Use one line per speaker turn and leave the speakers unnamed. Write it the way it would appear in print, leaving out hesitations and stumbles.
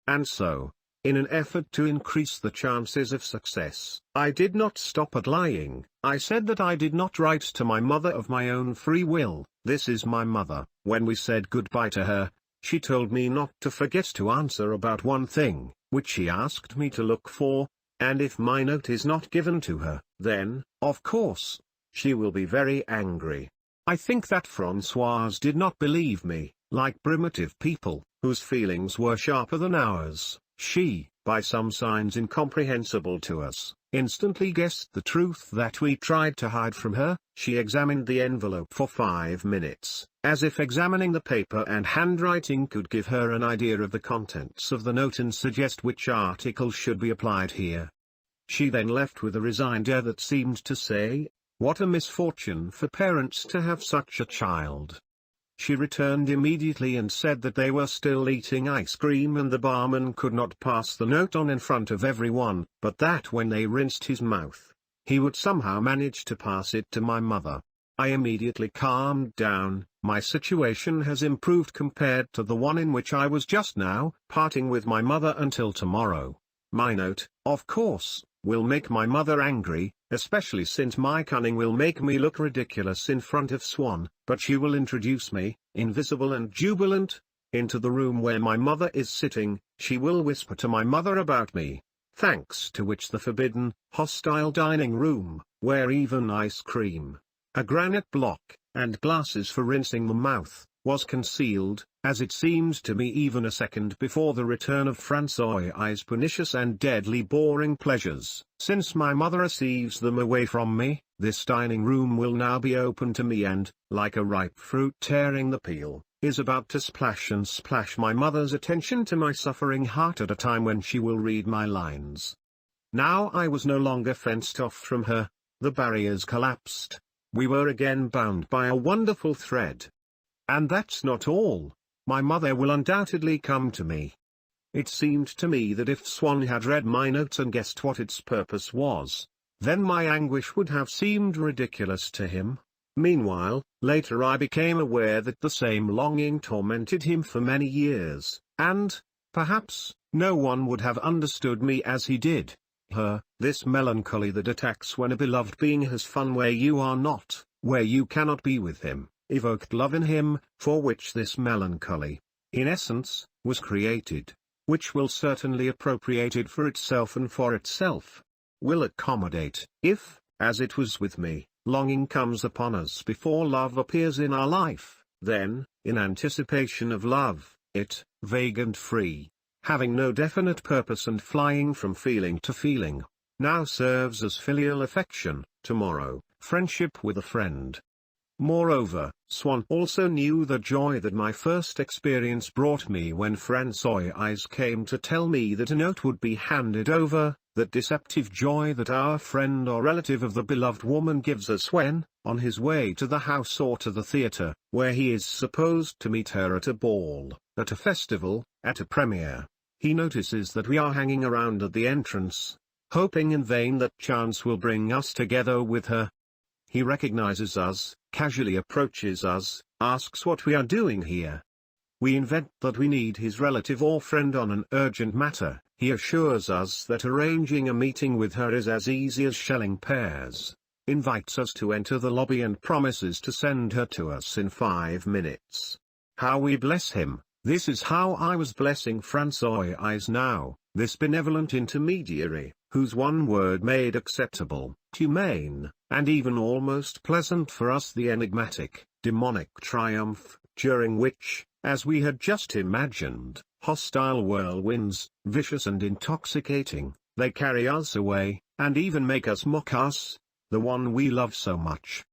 And so, in an effort to increase the chances of success, I did not stop at lying. I said that I did not write to my mother of my own free will. This is my mother. When we said goodbye to her, she told me not to forget to answer about one thing, which she asked me to look for, and if my note is not given to her, then, of course, she will be very angry. I think that Francoise did not believe me. Like primitive people, whose feelings were sharper than ours, she, by some signs incomprehensible to us, instantly guessed the truth that we tried to hide from her. She examined the envelope for 5 minutes, as if examining the paper and handwriting could give her an idea of the contents of the note and suggest which article should be applied here. She then left with a resigned air that seemed to say, "What a misfortune for parents to have such a child." She returned immediately and said that they were still eating ice cream and the barman could not pass the note on in front of everyone, but that when they rinsed his mouth, he would somehow manage to pass it to my mother. I immediately calmed down. My situation has improved compared to the one in which I was just now, parting with my mother until tomorrow. My note, of course, will make my mother angry, especially since my cunning will make me look ridiculous in front of Swann, but she will introduce me, invisible and jubilant, into the room where my mother is sitting. She will whisper to my mother about me, thanks to which the forbidden, hostile dining room, where even ice cream, a granite block, and glasses for rinsing the mouth, was concealed, as it seemed to me even a second before the return of Francoise's pernicious and deadly boring pleasures. Since my mother receives them away from me, this dining room will now be open to me and, like a ripe fruit tearing the peel, is about to splash and splash my mother's attention to my suffering heart at a time when she will read my lines. Now I was no longer fenced off from her, the barriers collapsed. We were again bound by a wonderful thread. And that's not all. My mother will undoubtedly come to me. It seemed to me that if Swann had read my notes and guessed what its purpose was, then my anguish would have seemed ridiculous to him. Meanwhile, later I became aware that the same longing tormented him for many years, and, perhaps, no one would have understood me as he did. This melancholy that attacks when a beloved being has fun where you are not, where you cannot be with him, evoked love in him, for which this melancholy, in essence, was created, which will certainly appropriate it for itself and for itself, will accommodate. If, as it was with me, longing comes upon us before love appears in our life, then, in anticipation of love, it, vague and free, having no definite purpose and flying from feeling to feeling, now serves as filial affection, tomorrow, friendship with a friend. Moreover, Swann also knew the joy that my first experience brought me when Francoise came to tell me that a note would be handed over, that deceptive joy that our friend or relative of the beloved woman gives us when, on his way to the house or to the theatre, where he is supposed to meet her at a ball, at a festival, at a premiere, he notices that we are hanging around at the entrance, hoping in vain that chance will bring us together with her. He recognizes us, casually approaches us, asks what we are doing here. We invent that we need his relative or friend on an urgent matter. He assures us that arranging a meeting with her is as easy as shelling pears, invites us to enter the lobby and promises to send her to us in 5 minutes. How we bless him! This is how I was blessing Francoise now, this benevolent intermediary, whose one word made acceptable, humane, and even almost pleasant for us the enigmatic, demonic triumph, during which, as we had just imagined, hostile whirlwinds, vicious and intoxicating, they carry us away, and even make us mock us, the one we love so much.